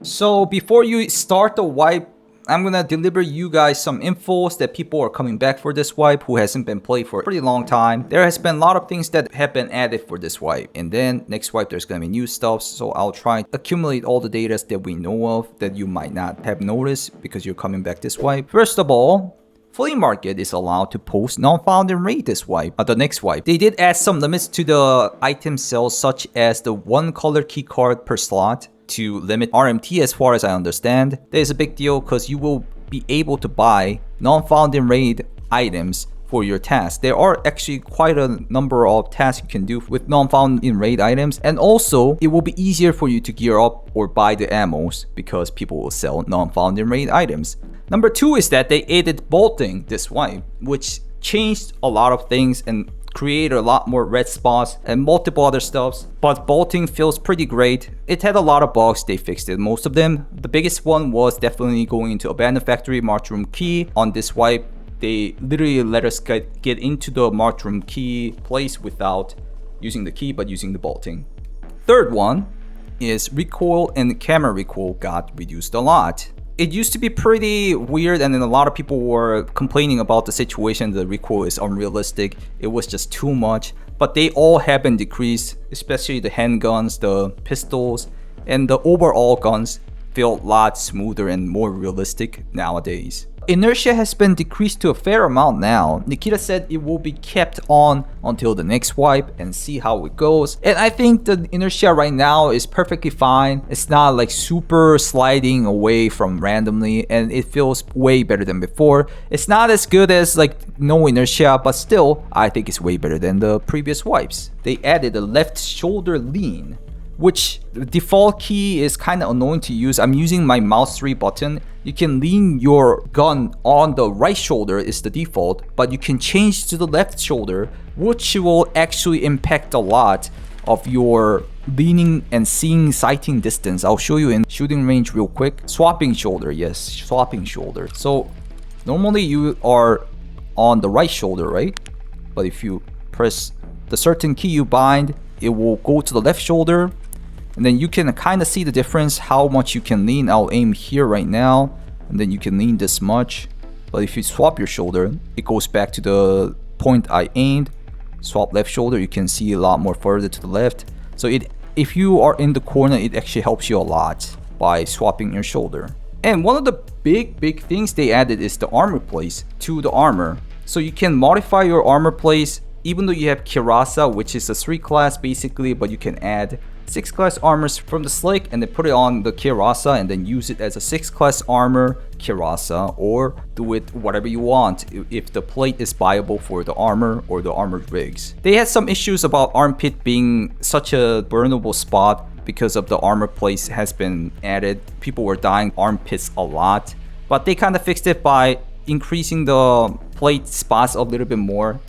So before you start the wipe, I'm gonna deliver you guys some infos that people are coming back for this wipe who hasn't been played for a pretty long time. There has been a lot of things that have been added for this wipe, and then next wipe there's gonna be new stuff, so I'll try to accumulate all the data that we know of that you might not have noticed because you're coming back this wipe. First of all, Flea Market is allowed to post non-found and raid this wipe, the next wipe. They did add some limits to the item sales, such as the 1 color key card per slot to limit RMT as far as I understand. That is a big deal because you will be able to buy non-found and raid items for your tasks. There are actually quite a number of tasks you can do with non-found in raid items, and also it will be easier for you to gear up or buy the ammos because people will sell non-found in raid items. Number 2 is that they added bolting this wipe, which changed a lot of things and created a lot more red spots and multiple other stuffs, but bolting feels pretty great. It had a lot of bugs, they fixed it, most of them. The biggest one was definitely going into abandoned factory march room key. On this wipe, they literally let us get into the march room key place without using the key, but using the bolting. Third one is recoil and camera recoil got reduced a lot. It used to be pretty weird, and then a lot of people were complaining about the situation. The recoil is unrealistic. It was just too much, but they all have been decreased, especially the handguns, the pistols, and the overall guns feel a lot smoother and more realistic nowadays. Inertia has been decreased to a fair amount now. Nikita said it will be kept on until the next wipe and see how it goes. And I think the inertia right now is perfectly fine. It's not like super sliding away from randomly, and it feels way better than before. It's not as good as like no inertia, but still, I think it's way better than the previous wipes. They added a left shoulder lean, which the default key is kind of annoying to use. I'm using my mouse 3 button. You can lean your gun on the right shoulder is the default, but you can change to the left shoulder, which will actually impact a lot of your leaning and seeing sighting distance. I'll show you in shooting range real quick. Swapping shoulder, yes, swapping shoulder. So normally you are on the right shoulder, right? But if you press the certain key you bind, it will go to the left shoulder. And then you can kind of see the difference, how much you can lean. I'll aim here right now, and then you can lean this much. But if you swap your shoulder, it goes back to the point I aimed. Swap left shoulder, you can see a lot more further to the left. So if you are in the corner, it actually helps you a lot by swapping your shoulder. And one of the big things they added is the armor place to the armor. So you can modify your armor place, even though you have Kirasa, which is a 3 class basically, but you can add 6 class armors from the slick and then put it on the Kirasa and then use it as a 6 class armor Kirasa, or do it whatever you want if the plate is viable for the armor or the armored rigs. They had some issues about armpit being such a burnable spot because of the armor place has been added. People were dying armpits a lot, but they kind of fixed it by increasing the plate spots a little bit more.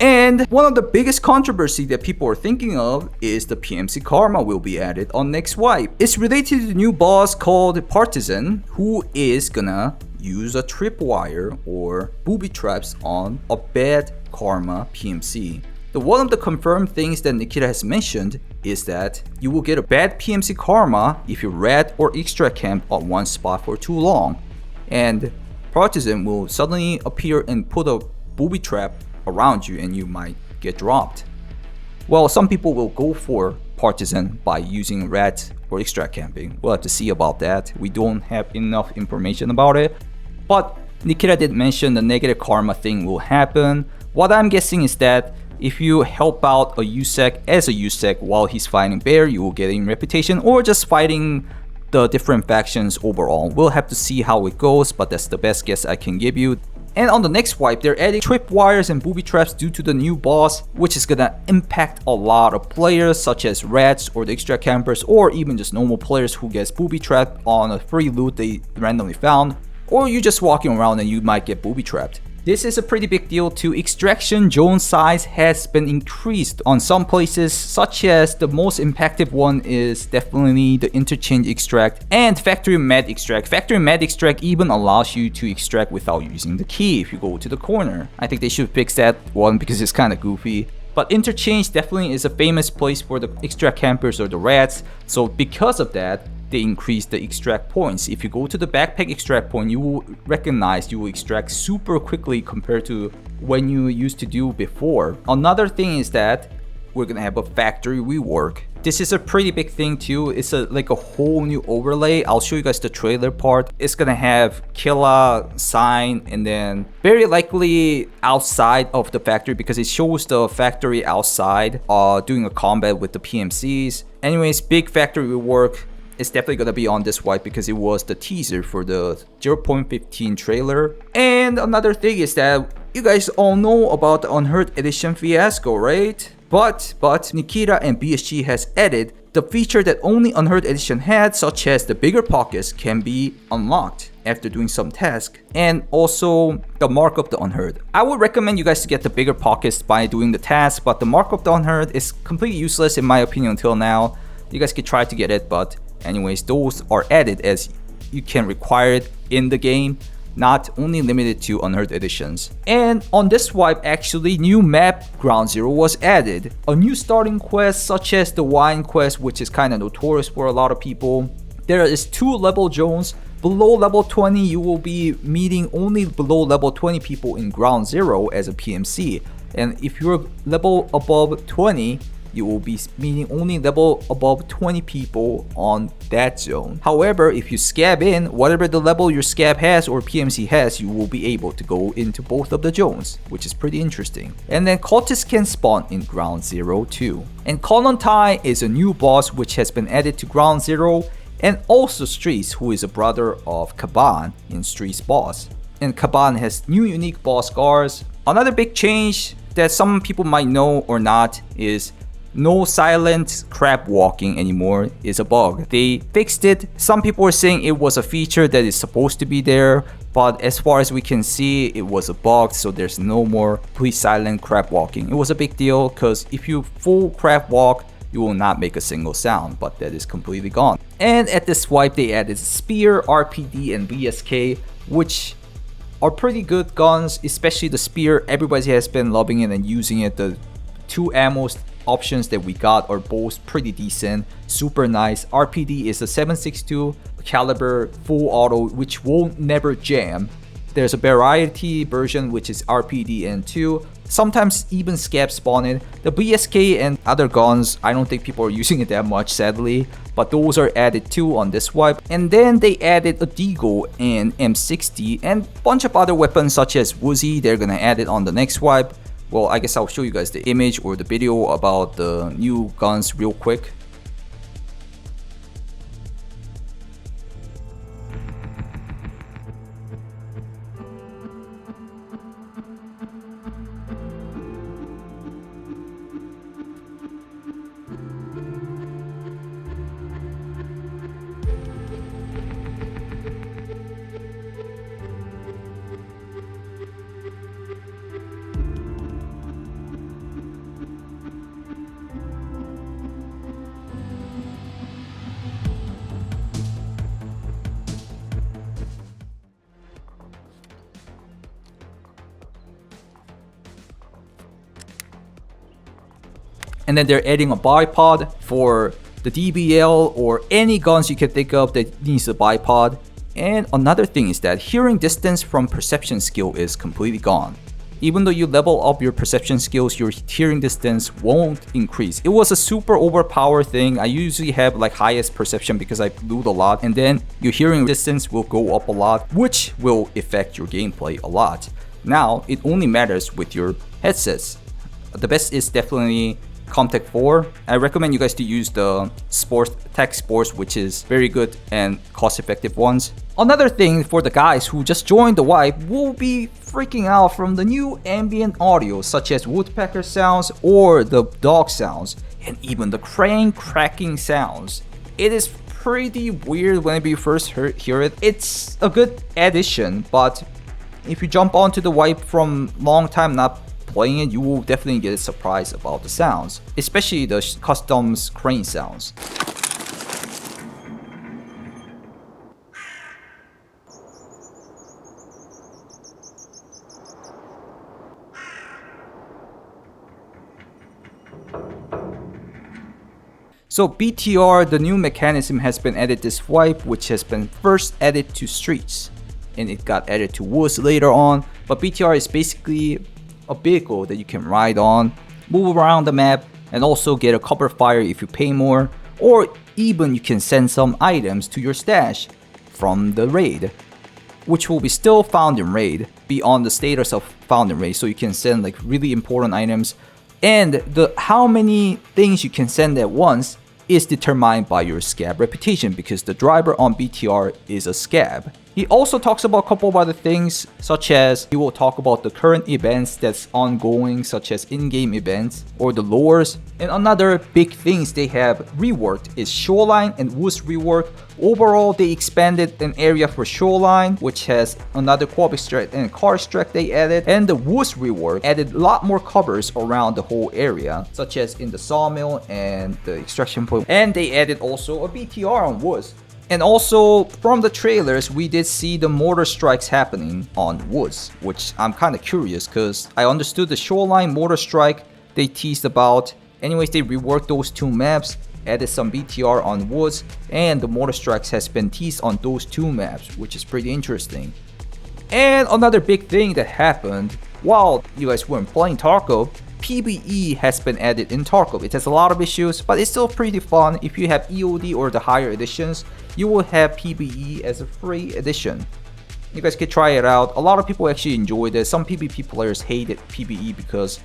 And one of the biggest controversy that people are thinking of is the PMC Karma will be added on next wipe. It's related to the new boss called Partisan, who is gonna use a tripwire or booby traps on a bad Karma PMC. One of the confirmed things that Nikita has mentioned is that you will get a bad PMC Karma if you rat or extra camp on one spot for too long. And Partisan will suddenly appear and put a booby trap around you and you might get dropped. Well, some people will go for Partisan by using rat or extract camping. We'll have to see about that. We don't have enough information about it. But Nikita did mention the negative karma thing will happen. What I'm guessing is that if you help out a USEC as a USEC while he's fighting Bear, you will get in reputation, or just fighting the different factions overall. We'll have to see how it goes, but that's the best guess I can give you. And on the next wipe, they're adding tripwires and booby traps due to the new boss, which is gonna impact a lot of players such as rats or the extra campers, or even just normal players who gets booby trapped on a free loot they randomly found, or you just walking around and you might get booby trapped. This is a pretty big deal too. Extraction zone size has been increased on some places, such as the most impactful one is definitely the interchange extract and factory med extract. Factory med extract even allows you to extract without using the key if you go to the corner. I think they should fix that one because it's kind of goofy. But interchange definitely is a famous place for the extra campers or the rats. So because of that, they increased the extract points. If you go to the backpack extract point, you will recognize you will extract super quickly compared to when you used to do before. Another thing is that we're gonna have a factory rework. This is a pretty big thing too. It's like a whole new overlay. I'll show you guys the trailer part. It's gonna have Killa sign, and then very likely outside of the factory, because it shows the factory outside doing a combat with the PMCs. Anyways, big factory rework. It's definitely gonna be on this wipe because it was the teaser for the 0.15 trailer. And another thing is that you guys all know about the Unheard Edition fiasco, right? But Nikita and BSG has added the feature that only Unheard Edition had, such as the bigger pockets can be unlocked after doing some task, and also the mark of the Unheard. I would recommend you guys to get the bigger pockets by doing the task, but the mark of the Unheard is completely useless in my opinion until now. You guys could try to get it, but anyways, those are added as you can require it in the game, not only limited to Unheard Editions. And on this wipe, actually, new map Ground Zero was added. A new starting quest such as the wine quest, which is kind of notorious for a lot of people. There is 2 level zones. Below level 20, you will be meeting only below level 20 people in Ground Zero as a PMC. And if you're level above 20, you will be meeting only level above 20 people on that zone. However, if you scab in, whatever the level your scab has or PMC has, you will be able to go into both of the zones, which is pretty interesting. And then cultists can spawn in Ground Zero too. And Konontai is a new boss which has been added to Ground Zero, and also Streets, who is a brother of Kaban in Streets boss. And Kaban has new unique boss scars. Another big change that some people might know or not is no silent crab walking anymore is a bug. They fixed it. Some people are saying it was a feature that is supposed to be there, but as far as we can see, it was a bug, so there's no more complete silent crab walking. It was a big deal because if you full crab walk, you will not make a single sound, but that is completely gone. And at this swipe, they added Spear, RPD, and VSK, which are pretty good guns, especially the Spear. Everybody has been loving it and using it. The 2 ammo options that we got are both pretty decent, super nice. RPD is a 7.62 caliber full auto, which won't never jam. There's a variety version which is RPD and 2. Sometimes even scab spawned. The BSK and other guns, I don't think people are using it that much, sadly, but those are added too on this wipe. And then they added a Deagle and M60 and a bunch of other weapons such as Woozy. They're gonna add it on the next wipe. Well, I guess I'll show you guys the image or the video about the new guns real quick. And then they're adding a bipod for the DBL or any guns you can think of that needs a bipod. And another thing is that hearing distance from perception skill is completely gone. Even though you level up your perception skills, your hearing distance won't increase. It was a super overpowered thing. I usually have like highest perception because I loot a lot, and then your hearing distance will go up a lot, which will affect your gameplay a lot. Now, it only matters with your headsets. The best is definitely Comtech 4. I recommend you guys to use the Tech Sports, which is very good and cost-effective ones. Another thing for the guys who just joined the wipe will be freaking out from the new ambient audio, such as woodpecker sounds or the dog sounds, and even the crane cracking sounds. It is pretty weird whenever you first hear it. It's a good addition, but if you jump onto the wipe from long time not playing it, you will definitely get surprised about the sounds, especially the customs crane sounds. So BTR, the new mechanism has been added this wipe, which has been first added to streets, and it got added to woods later on. But BTR is basically a vehicle that you can ride on, move around the map, and also get a cover fire if you pay more, or even you can send some items to your stash from the raid, which will be still found in raid, beyond the status of found in raid, so you can send like really important items. And the how many things you can send at once is determined by your scav reputation, because the driver on BTR is a scav. He also talks about a couple of other things, such as he will talk about the current events that's ongoing, such as in-game events or the lores. And another big things they have reworked is shoreline and woods rework. Overall, they expanded an area for shoreline, which has another quad extract and car extract they added, and the woods rework added a lot more covers around the whole area, such as in the sawmill and the extraction point. And they added also a BTR on woods. And also, from the trailers, we did see the mortar strikes happening on woods, which I'm kind of curious because I understood the shoreline mortar strike they teased about. Anyways, they reworked those two maps, added some BTR on woods, and the mortar strikes has been teased on those two maps, which is pretty interesting. And another big thing that happened while you guys weren't playing Tarkov, PvE has been added in Tarkov. It has a lot of issues, but it's still pretty fun. If you have EOD or the higher editions, you will have PvE as a free edition. You guys could try it out. A lot of people actually enjoyed it. Some PvP players hated PvE because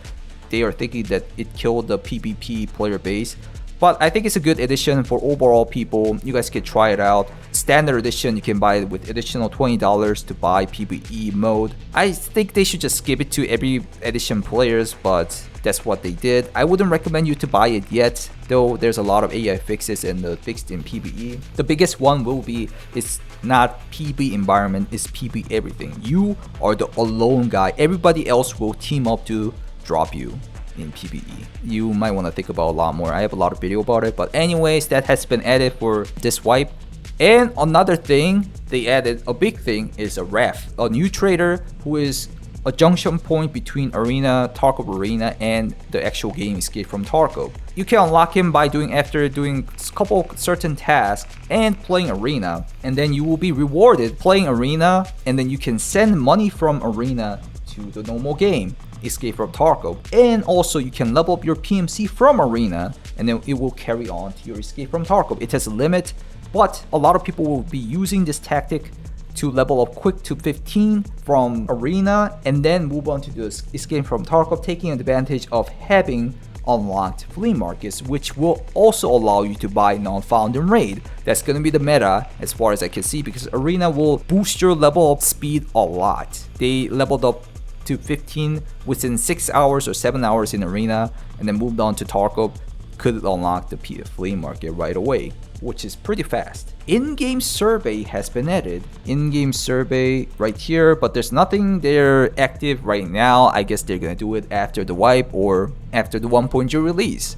they are thinking that it killed the PvP player base. But I think it's a good edition for overall people. You guys could try it out. Standard edition, you can buy it with additional $20 to buy PvE mode. I think they should just give it to every edition players, but that's what they did. I wouldn't recommend you to buy it yet, though there's a lot of AI fixes and the fixed in PvE. The biggest one will be, it's not PvE environment, it's PvE everything. You are the alone guy. Everybody else will team up to drop you in PvE. You might want to think about a lot more. I have a lot of video about it, but anyways, that has been added for this wipe. And another thing they added, a big thing, is a ref, a new trader who is a junction point between Arena, Tarkov Arena, and the actual game Escape from Tarkov. You can unlock him by after doing a couple certain tasks and playing Arena, and then you will be rewarded playing Arena, and then you can send money from Arena to the normal game Escape from Tarkov. And also you can level up your PMC from Arena, and then it will carry on to your Escape from Tarkov. It has a limit, but a lot of people will be using this tactic to level up quick to 15 from Arena and then move on to the Escape from Tarkov, taking advantage of having unlocked flea markets, which will also allow you to buy non-found in raid. That's going to be the meta as far as I can see, because Arena will boost your level up speed a lot. They leveled up to 15 within 6 hours or 7 hours in Arena, and then moved on to Tarkov, could unlock the flea market right away, which is pretty fast. In-game survey has been added. In-game survey right here, but there's nothing there active right now. I guess they're gonna do it after the wipe or after the 1.0 release.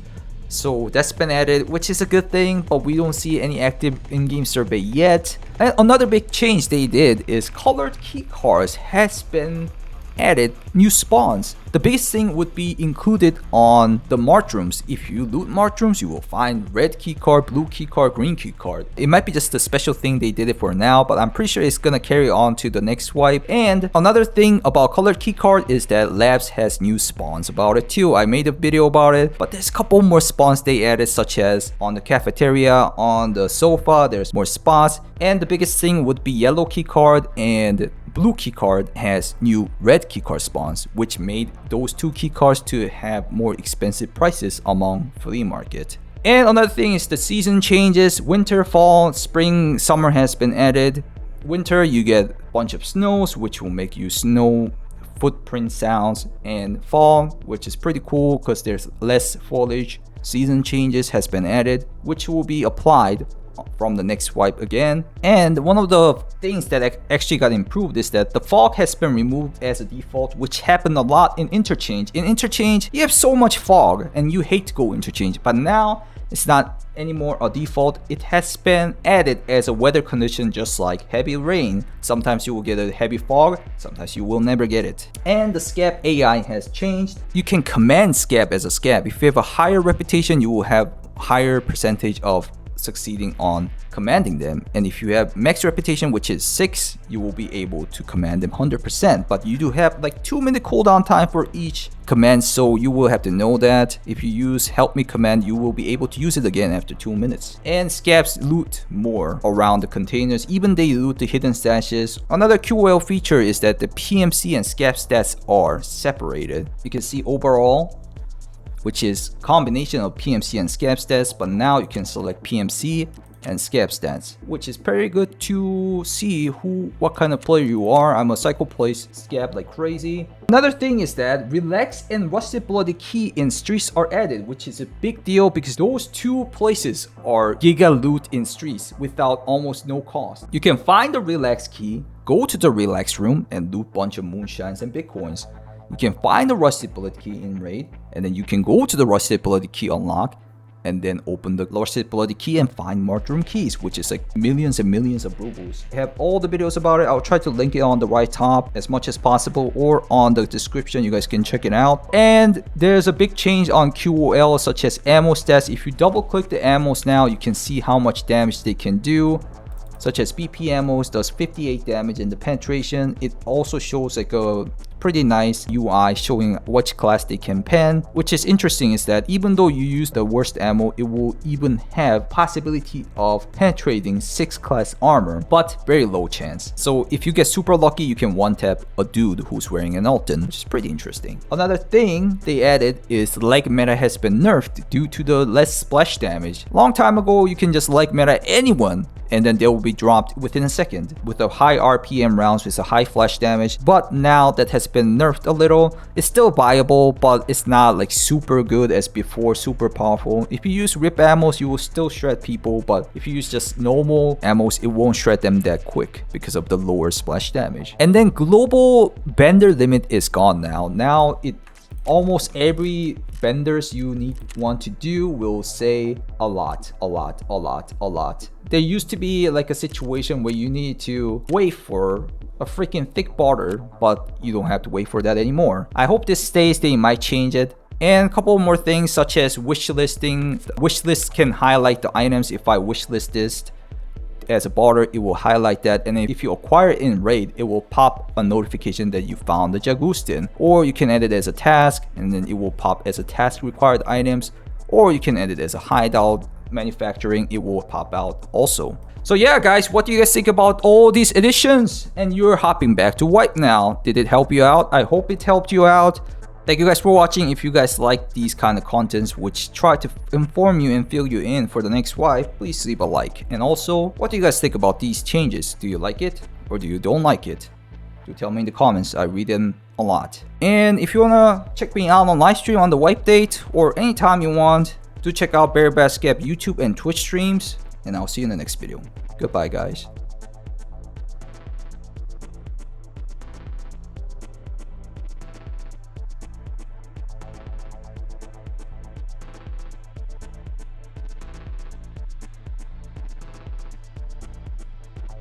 So that's been added, which is a good thing, but we don't see any active in-game survey yet. And another big change they did is colored key cards has been added, new spawns. The biggest thing would be included on the mart rooms. If you loot mart rooms, you will find red key card, blue key card, green key card. It might be just a special thing they did it for now, but I'm pretty sure it's gonna carry on to the next wipe. And another thing about colored key card is that Labs has new spawns about it too. I made a video about it, but there's a couple more spawns they added, such as on the cafeteria, on the sofa, there's more spots. And the biggest thing would be yellow key card, and blue keycard has new red keycard spawns, which made those two keycards to have more expensive prices among flea market. And another thing is the season changes. Winter, fall, spring, summer has been added. Winter, you get a bunch of snows, which will make you snow footprint sounds, and fall, which is pretty cool because there's less foliage. Season changes has been added, which will be applied from the next wipe again. And one of the things that actually got improved is that the fog has been removed as a default, which happened a lot in interchange. In interchange, you have so much fog and you hate to go interchange, but now it's not anymore a default. It has been added as a weather condition, just like heavy rain. Sometimes you will get a heavy fog, sometimes you will never get it. And the scav AI has changed. You can command scav as a scav. If you have a higher reputation, you will have higher percentage of succeeding on commanding them. And if you have max reputation, which is 6, you will be able to command them 100%. But you do have like 2-minute cooldown time for each command, so you will have to know that if you use help me command, you will be able to use it again after 2 minutes. And scavs loot more around the containers, even they loot the hidden stashes. Another QOL feature is that the PMC and scav stats are separated. You can see overall, which is combination of PMC and scav stats, but now you can select PMC and scav stats, which is very good to see what kind of player you are. I'm a psycho plays scav like crazy. Another thing is that Relax and Rusted Bloody Key in Streets are added, which is a big deal because those 2 places are giga loot in Streets without almost no cost. You can find the Relax key, go to the Relax room and loot bunch of moonshines and bitcoins. You can find the Rusted Bullet Key in Raid, and then you can go to the Rusted Bullet Key unlock, and then open the Rusted Bullet Key and find Martyrdom Keys, which is like millions and millions of rubles. I have all the videos about it. I'll try to link it on the right top as much as possible, or on the description. You guys can check it out. And there's a big change on QOL, such as ammo stats. If you double click the ammos now, you can see how much damage they can do. Such as BP ammos does 58 damage in the penetration. It also shows like a pretty nice UI showing which class they can pen. Which is interesting is that even though you use the worst ammo, it will even have possibility of penetrating 6 class armor, but very low chance. So if you get super lucky, you can one tap a dude who's wearing an Alton, which is pretty interesting. Another thing they added is leg meta has been nerfed due to the less splash damage. Long time ago, you can just leg meta anyone and then they will be dropped within a second with a high RPM rounds with a high flash damage. But now that has been nerfed a little. It's still viable, but it's not like super good as before, super powerful. If you use rip ammos, you will still shred people, but if you use just normal ammos, it won't shred them that quick because of the lower splash damage. And then global bender limit is gone now. Now it almost every benders you want to do will say a lot. There used to be like a situation where you need to wait for a freaking thick border, but you don't have to wait for that anymore. I hope this stays. They might change it. And a couple more things such as wishlisting. Wishlist can highlight the items. If I wishlist this as a border, it will highlight that, and if you acquire it in raid, it will pop a notification that you found the Jagustin. Or you can edit it as a task, and then it will pop as a task required items, or you can edit it as a hideout manufacturing, it will pop out also. So yeah guys, what do you guys think about all these additions? And you're hopping back to wipe now. Did it help you out? I hope it helped you out. Thank you guys for watching. If you guys like these kind of contents which try to inform you and fill you in for the next wipe, please leave a like. And also, what do you guys think about these changes? Do you like it or do you don't like it? Do tell me in the comments. I read them a lot. And if you wanna check me out on live stream on the wipe date or anytime you want, do check out VeryBadSCAV YouTube and Twitch streams. And I'll see you in the next video. Goodbye guys.